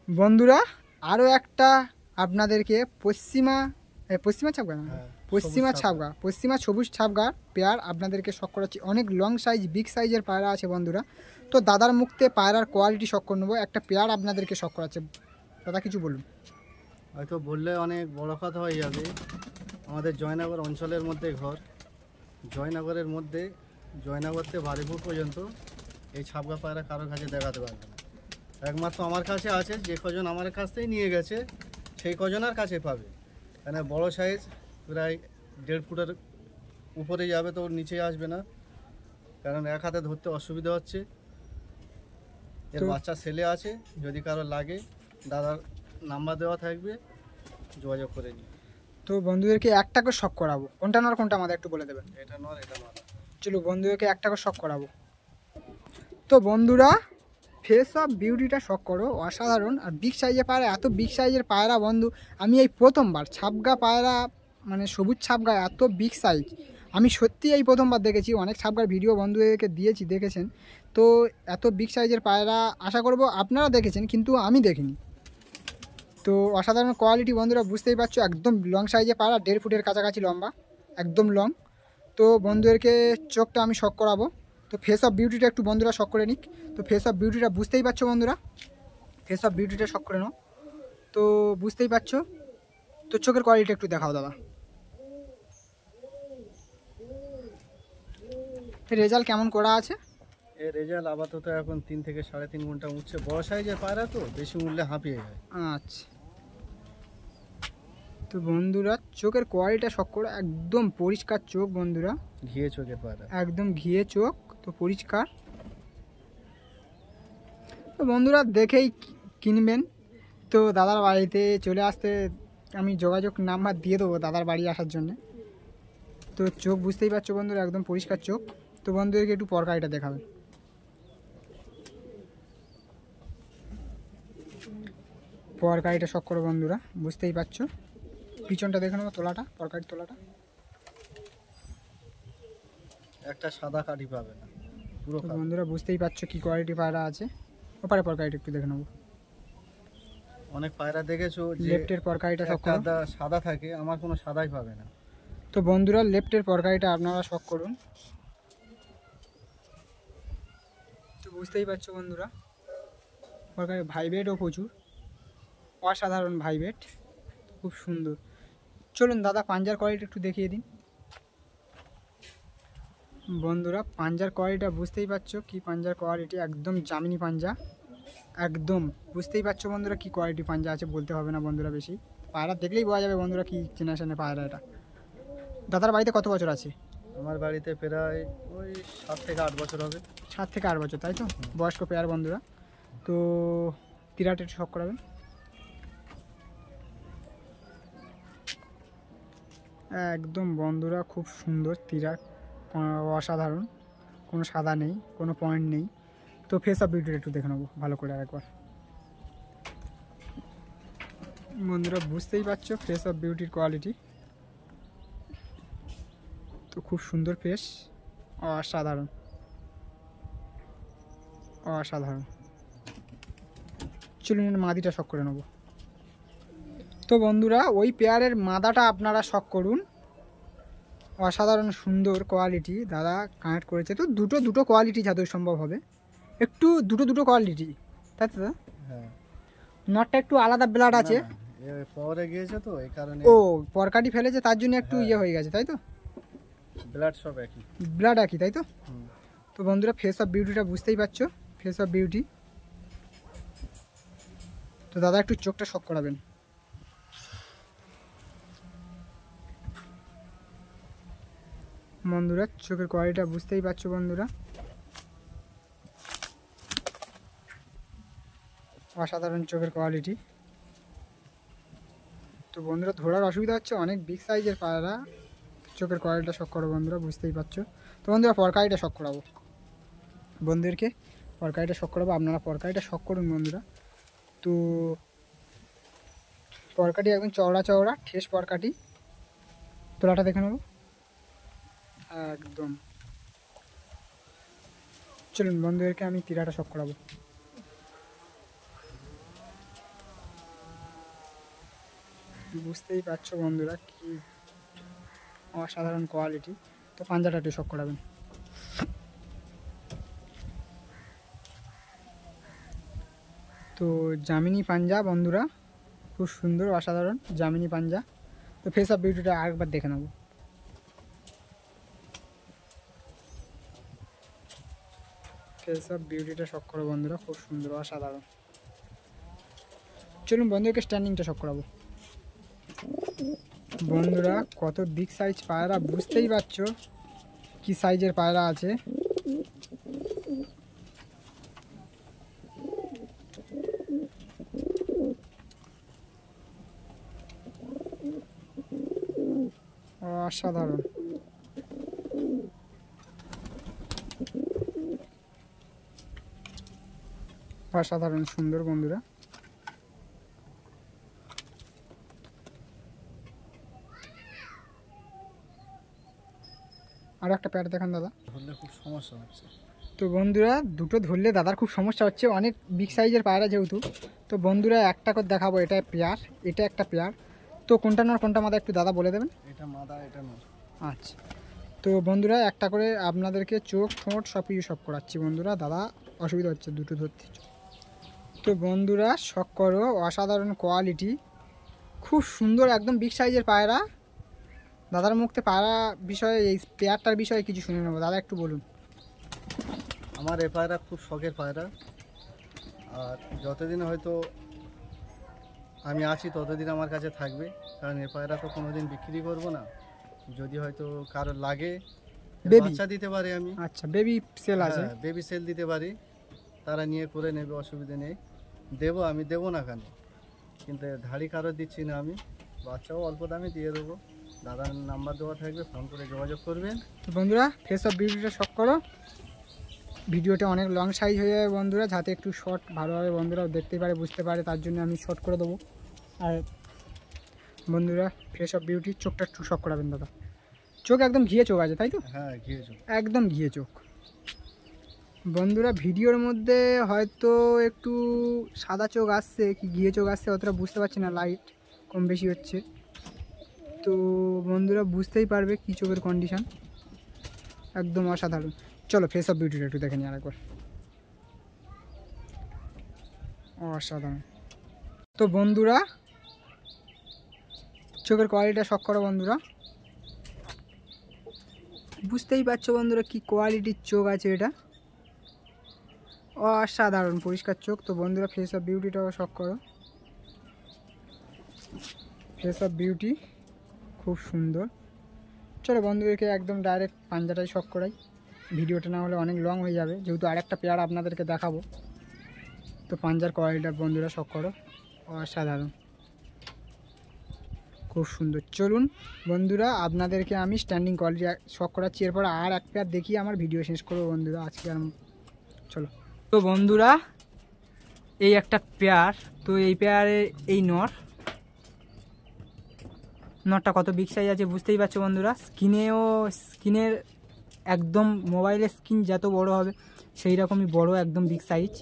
বন্ধুরা আরও একটা আপনাদেরকে পশ্চিমা ছাপগা না পশ্চিমা সবুজ ছাপগার পেয়ার আপনাদেরকে শখ করাচ্ছি। অনেক লং সাইজ বিগ সাইজের পায়রা আছে বন্ধুরা। তো দাদার মুখতে পায়রার কোয়ালিটি শখ করে নেবো। একটা পেয়ার আপনাদেরকে শখ করাচ্ছে। দাদা কিছু বলুন। হয়তো বললে অনেক বড় কথা হয়ে যাবে। আমাদের জয়নগর অঞ্চলের মধ্যে ঘর, জয়নগরের মধ্যে জয়নগর থেকে বারিপুর পর্যন্ত এই ছাপগা পায়রা কারোর কাছে দেখাতে পারবে না। একমাত্র আমার কাছে আছে। যে কজন আমার কাছ থেকে নিয়ে গেছে সেই কজনের কাছে পাবে। মানে বড় সাইজ প্রায় 1.5 ফুটের উপরে যাবে, তো নিচে আসবে না, কারণ এক হাতে ধরতে অসুবিধা হচ্ছে। এর বাচ্চা ছেলে আছে, যদি কারো লাগে দাদার নাম্বার দেওয়া থাকবে, যোগাযোগ করে নিই। তো বন্ধুদেরকে একটা করে শখ করাবো। কোনটা নর কোনটা আমাদের একটু বলে দেবেন। এটা নর, এটা মাদা। চলো বন্ধুদেরকে একটা করে শখ করাবো। তো বন্ধুরা ফেস অফ বিউটিটা শখ করো, অসাধারণ। আর বিগ সাইজের পায়রা, এত বিগ সাইজের পায়রা বন্ধু আমি এই প্রথমবার ছাপগা পায়রা, মানে সবুজ ছাপগা এত বিগ সাইজ আমি সত্যি এই প্রথমবার দেখেছি। অনেক ছাপগার ভিডিও বন্ধুদেরকে দিয়েছি, দেখেছেন। তো এত বিগ সাইজের পায়রা আশা করব আপনারা দেখেছেন, কিন্তু আমি দেখিনি। তো অসাধারণ কোয়ালিটি বন্ধুরা, বুঝতেই পারছো। একদম লং সাইজের পায়রা, 1.5 ফুটের কাছাকাছি লম্বা, একদম লং। তো বন্ধুদেরকে চোখটা আমি শখ করাবো। তো ফেস অফ বিউটিটা একটু বন্ধুরা শখ করে নিক। তো ফেস অফ বিউটিটা বুঝতেই পারছো বন্ধুরা, ফেস অফ বিউটিটা শখ করে নাও। তো বুঝতেই পারছো। তো চোখের কোয়ালিটি একটু দেখাও দাদা। রেজাল্ট কেমন করা আছে? এর রেজাল্ট আপাতত এখন 3 থেকে 3.5 ঘন্টা উঠছে। বড় সাইজের পায়রা তো বেশি মূল্যে হাঁপিয়ে যায়। আচ্ছা। তো বন্ধুরা চোখের কোয়ালিটিটা শখ করো, একদম পরিষ্কার চোখ বন্ধুরা, ঘিয়ে চোখের পায়রা, একদম ঘিয়ে চোখ। তো পরিষ্কার। তো বন্ধুরা দেখেই কিনবেন। তো দাদার বাড়িতে চলে আসতে আমি যোগাযোগ নাম্বার দিয়ে দেবো দাদার বাড়ি আসার জন্যে। তো চোখ বুঝতেই পারছো বন্ধুরা, একদম পরিষ্কার চোখ। তো বন্ধুদেরকে একটু পরকাইটা দেখাবেন। পরকাইটা শখ করো বন্ধুরা, বুঝতেই পারছো। পিছনটা দেখে নেবো, তোলাটা, পরকাইট তোলাটা। একটা সাদা কাঠি পাবে না পুরো। তো বন্ধুরা বুঝতেই পারছো কি কোয়ালিটি পায়রা আছে। ওপারে পরকাইটা একটু দেখে নেবো। অনেক পায়রা দেখেছো যে লেফটের পরকাইটা শখ করো। সাদা থাকে, আমার কোনো সাদাই পাবে না। তো বন্ধুরা লেফটের পরকাইটা আপনারা শখ করুন। তো বুঝতেই পারছো বন্ধুরা, পরকাই ভাইব্রেটও প্রচুর, অসাধারণ ভাইব্রেট, খুব সুন্দর। চলুন দাদা পাঞ্জার কোয়ালিটি একটু দেখিয়ে দিন। বন্ধুরা পাঞ্জার কোয়ালিটিটা বুঝতেই পারছো কি পাঞ্জার কোয়ালিটি, একদম জামিনি পাঞ্জা, একদম বুঝতেই পারছো বন্ধুরা কি কোয়ালিটি পাঞ্জা আছে, বলতে হবে না বন্ধুরা বেশি। পায়রা দেখলেই বোঝা যাবে বন্ধুরা কি জেনারেশনের পায়রা এটা। দাদার বাড়িতে কত বছর আছে? আমার বাড়িতে প্রায় ওই 7 থেকে 8 বছর হবে। 7 থেকে 8 বছর, তাই তো? বয়স্ক পেয়ার বন্ধুরা। তো তিরাট একটু শখ করাবেন। একদম বন্ধুরা খুব সুন্দর তিরাট, অসাধারণ, কোনো সাদা নেই, কোনো পয়েন্ট নেই। তো ফেস অফ বিউটিটা একটু দেখে নেবো ভালো করে আরেকবার। বন্ধুরা বুঝতেই পারছো ফেস অফ বিউটির কোয়ালিটি, তো খুব সুন্দর ফেস, অসাধারণ, অসাধারণ। চলুন মাদিটা শখ করে নেবো। তো বন্ধুরা ওই পেয়ারের মাদাটা আপনারা শখ করুন, অসাধারণ সুন্দর কোয়ালিটি। দাদা কানেক্ট করেছে তো দুটো কোয়ালিটি যতই সম্ভব হবে, একটু দুটো কোয়ালিটি, তাই তো? হ্যাঁ, নটটা একটু আলাদা ব্লাড আছে। পাওয়ারে গিয়েছে তো এই কারণে। ও পরকাটি ফেলেছে তার জন্য একটু ইয়ে হয়ে গেছে, তাই তো? ব্লাড সব একই, ব্লাড একই, তাই তো? তো বন্ধুরা ফেস অফ বিউটিটা বুঝতেই পারছো, ফেস অফ বিউটি। তো দাদা একটু চোখটা শখ করাবেন। বন্ধুরা চোখের কোয়ালিটিটা বুঝতেই পারছো বন্ধুরা, অসাধারণ চোখের কোয়ালিটি। তো বন্ধুরা ধরার অসুবিধা হচ্ছে, অনেক বিগ সাইজের পায়রা। চোখের কোয়ালিটিটা শখ করো বন্ধুরা, বুঝতেই পারছো। তো বন্ধুরা পরকাইটা শখ করাবো বন্ধুদেরকে, পরকাইটা শখ করাবো, আপনারা পরকাইটা শখ করুন বন্ধুরা। তো পরকাটি একদম চওড়া ঠেস পরকাটি, তোলাটা দেখে নেবো একদম। চলুন বন্ধুদেরকে আমি তিরাটা শখ করাবো। বুঝতেই পারছো বন্ধুরা কি অসাধারণ কোয়ালিটি। তো পাঞ্জাটা একটু শখ করাবেন। তো জামিনী পাঞ্জা বন্ধুরা, খুব সুন্দর অসাধারণ জামিনী পাঞ্জা। তো ফেস অফ বিউটিটা আরেকবার দেখে নেব। ফেস অফ বিউটিটা শখ করো বন্ধুরা, খুব সুন্দর অসাধারণ। চলুন বন্ধুকে স্ট্যান্ডিংটা শখ করাবো। বন্ধুরা কত বিগ সাইজ পায়রা, বুঝতেই পারছো কি সাইজের পায়রা আছে। অসাধারণ। অসাধারণ সুন্দর বন্ধুরা। আরও একটা প্যাড দেখান দাদা। ধরলে খুব সমস্যা হচ্ছে। তো বন্ধুরা দুটো ধরলে দাদার খুব সমস্যা হচ্ছে, অনেক বিগ সাইজের পায়রা যেহেতু। তো বন্ধুরা একটা করে দেখাবো, এটা পেয়ার, এটা একটা পেয়ার। তো কোনটা নর কোনটা মাদা একটু দাদা বলে দেবেন। এটা মাদা, এটা নর। আচ্ছা, তো বন্ধুরা একটা করে আপনাদেরকে চোখ ঠোঁট সব কিছু সব করাচ্ছি বন্ধুরা। দাদা অসুবিধা হচ্ছে দুটো ধরতে। তো বন্ধুরা শখ করো, অসাধারণ কোয়ালিটি, খুব সুন্দর একদম বিগ সাইজের পায়রা। দাদার মুখতে পায়রা বিষয়ে, এই পেয়ারটার বিষয়ে কিছু শুনে নেবো। দাদা একটু বলুন। আমার এ পায়রা খুব শখের পায়রা, আর যতদিন হয়তো আমি আছি ততদিন আমার কাছে থাকবে। কারণ এ পায়রা তো কোনোদিন বিক্রি করব না, যদি হয়তো কারোর লাগে বেবি বাচ্চা দিতে পারি আমি। আচ্ছা, বেবি সেল আছে। হ্যাঁ, বেবি সেল দিতে পারি, তারা নিয়ে করে নেবে, অসুবিধা নেই। দেবো, আমি দেবো না কেন, কিন্তু ধাড়ি কারোর দিচ্ছি না আমি। বাচ্চাও অল্প দামে দিয়ে দেবো। দাদার নাম্বার দেওয়া থাকবে, ফোন করে যোগাযোগ করবেন। তো বন্ধুরা ফেস অফ বিউটিটা শখ করো। ভিডিওটা অনেক লং সাইজ হয়ে যাবে বন্ধুরা, যাতে একটু শর্ট ভালোভাবে বন্ধুরা দেখতে পারে বুঝতে পারে, তার জন্য আমি শর্ট করে দেবো। আর বন্ধুরা ফেস অফ বিউটি চোখটা একটু শখ করাবেন দাদা। চোখ একদম ঘিয়ে চোখ আছে তাই তো? হ্যাঁ, ঘিয়েছো। একদম ঘিয়ে চোখ। বন্ধুরা ভিডিওর মধ্যে হয়তো একটু সাদা চোখ আসছে কি ঘিয়ে চোখ আসছে অতটা বুঝতে পারছি না, লাইট কম বেশি হচ্ছে। তো বন্ধুরা বুঝতেই পারবে কী চোখের কন্ডিশান, একদম অসাধারণ। চলো ফেস অফ বিউটিটা একটু দেখে নিই আরেকবার। অসাধারণ। তো বন্ধুরা চোখের কোয়ালিটিটা শখ করো বন্ধুরা, বুঝতেই পারছো বন্ধুরা কি কোয়ালিটির চোখ আছে এটা, অসাধারণ পরিষ্কার চোখ। তো বন্ধুরা ফেস অফ বিউটিটাও শখ করো। ফেস অফ বিউটি খুব সুন্দর। চলো বন্ধুদেরকে একদম ডাইরেক্ট পাঞ্জাটাই শখ করাই, ভিডিওটা না হলে অনেক লং হয়ে যাবে, যেহেতু আরেকটা পেয়ার আপনাদেরকে দেখাবো। তো পাঞ্জার কোয়ালিটিটা বন্ধুরা শখ করো, অসাধারণ খুব সুন্দর। চলুন বন্ধুরা আপনাদেরকে আমি স্ট্যান্ডিং কোয়ালিটি শখ করাচ্ছি, এরপর আর এক পেয়ার দেখিয়ে আমার ভিডিও শেষ করবো বন্ধুরা আজকে। আর চলো। তো বন্ধুরা এই একটা পেয়ার, তো এই পেয়ারে এই নটটা কত বিগ সাইজ আছে বুঝতেই পারছো বন্ধুরা। স্কিনের একদম মোবাইলের স্ক্রিন যত বড় হবে সেই রকমই বড়, একদম বিগ সাইজ।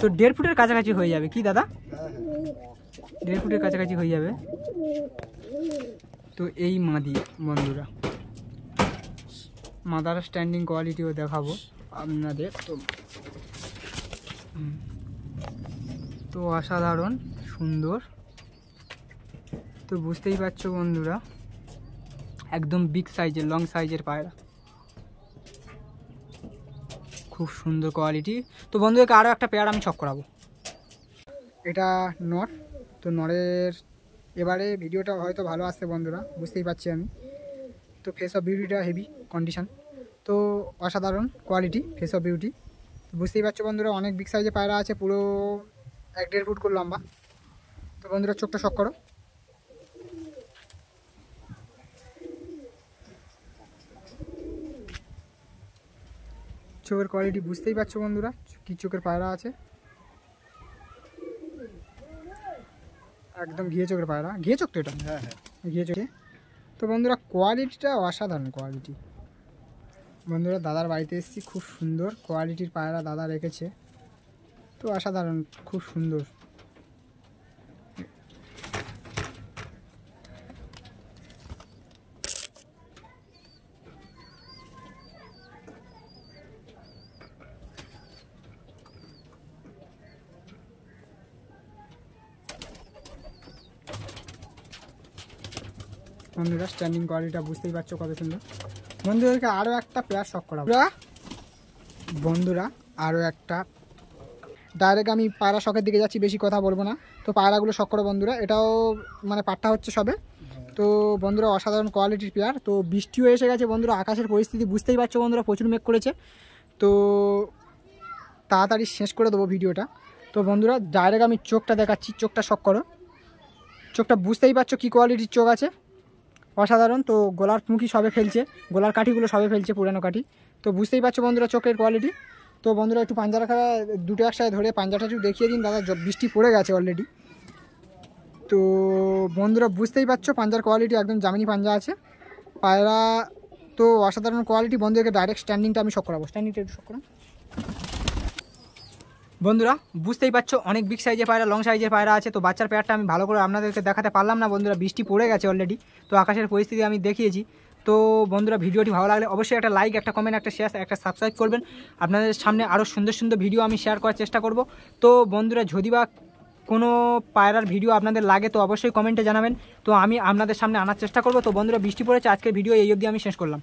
তো 1.5 ফুটের কাছাকাছি হয়ে যাবে কি দাদা? 1.5 ফুটের কাছাকাছি হয়ে যাবে। তো এই মাদি বন্ধুরা, মাদার স্ট্যান্ডিং কোয়ালিটিও দেখাবো আপনাদের। তো অসাধারণ সুন্দর। তো বুঝতেই পারছো বন্ধুরা একদম বিগ সাইজের লং সাইজের পায়রা, খুব সুন্দর কোয়ালিটি। তো বন্ধুদেরকে আরও একটা পেয়ার আমি শখ করাবো। এটা নর। তো নরের এবারে ভিডিওটা হয়তো ভালো আসছে বন্ধুরা, বুঝতেই পারছি আমি। তো ফেস অফ বিউটিটা হেভি কন্ডিশন, তো অসাধারণ কোয়ালিটি ফেস অফ বিউটি। বুঝতেই পারছো বন্ধুরা অনেক বিগ সাইজের পায়রা আছে, পুরো 1-1.5 ফুট করে লম্বা। তো বন্ধুরা চোখটা শখ করো। চোখের কোয়ালিটি বুঝতেই পারছো বন্ধুরা কি চোখের পায়রা আছে, একদম ঘিয়ে চোখের পায়রা। ঘিয়ে চোখ তো এটা? হ্যাঁ হ্যাঁ, ঘিয়ে চোখে। তো বন্ধুরা কোয়ালিটিটা অসাধারণ কোয়ালিটি। বন্ধুরা দাদার বাড়িতে এসেছি, খুব সুন্দর কোয়ালিটির পায়রা দাদা রেখেছে, তো অসাধারণ খুব সুন্দর। বন্ধুরা স্ট্যান্ডিং কোয়ালিটিটা বুঝতেই পারছো কত সুন্দর। বন্ধুদেরকে আরও একটা পেয়ার শখ করাবো বন্ধুরা, আরও একটা। ডাইরেক্ট আমি পায়রা শখের দিকে যাচ্ছি, বেশি কথা বলবো না। তো পায়রাগুলো শখ করো বন্ধুরা, এটাও মানে পাট্টা হচ্ছে সবে। তো বন্ধুরা অসাধারণ কোয়ালিটির পেয়ার। তো বৃষ্টিও এসে গেছে বন্ধুরা, আকাশের পরিস্থিতি বুঝতেই পারছো বন্ধুরা, প্রচুর মেঘ করেছে। তো তাড়াতাড়ি শেষ করে দেবো ভিডিওটা। তো বন্ধুরা ডাইরেক্ট আমি চোখটা দেখাচ্ছি, চোখটা শখ করো। চোখটা বুঝতেই পারছো কী কোয়ালিটির চোখ আছে, অসাধারণ। তো গলার মুখি সবে ফেলছে, গলার কাঠিগুলো সবে ফেলছে, পুরানো কাঠি। তো বুঝতেই পারছো বন্ধুরা চোখের কোয়ালিটি। তো বন্ধুরা একটু পাঞ্জা রাখা দুটো একসাথে ধরে পাঞ্জাটা একটু দেখিয়ে দিন দাদা, বৃষ্টি পড়ে গেছে অলরেডি। তো বন্ধুরা বুঝতেই পারছো পাঞ্জার কোয়ালিটি একদম জামিনি পাঞ্জা আছে পায়রা। তো অসাধারণ কোয়ালিটি। বন্ধুদেরকে ডাইরেক্ট স্ট্যান্ডিংটা আমি শখ করাবো, স্ট্যান্ডিংটা একটু শখ করাম। বন্ধুরা বুঝতেই পারছো অনেক বিগ সাইজের পায়রা, লং সাইজের পায়রা আছে। তো বাচ্চার পেয়ারটা আমি ভালো করে আপনাদেরকে দেখাতে পারলাম না বন্ধুরা, বৃষ্টি পড়ে গেছে অলরেডি। তো আকাশের পরিস্থিতি আমি দেখিয়েছি। তো বন্ধুরা ভিডিওটি ভালো লাগলে অবশ্যই একটা লাইক, একটা কমেন্ট, একটা শেয়ার, একটা সাবস্ক্রাইব করবেন। আপনাদের সামনে আরও সুন্দর সুন্দর ভিডিও আমি শেয়ার করার চেষ্টা করব। তো বন্ধুরা যদি বা কোনো পায়রার ভিডিও আপনাদের লাগে তো অবশ্যই কমেন্টে জানাবেন, তো আমি আপনাদের সামনে আনার চেষ্টা করব। তো বন্ধুরা বৃষ্টি পড়েছে, আজকের ভিডিও এই অবধি আমি শেষ করলাম।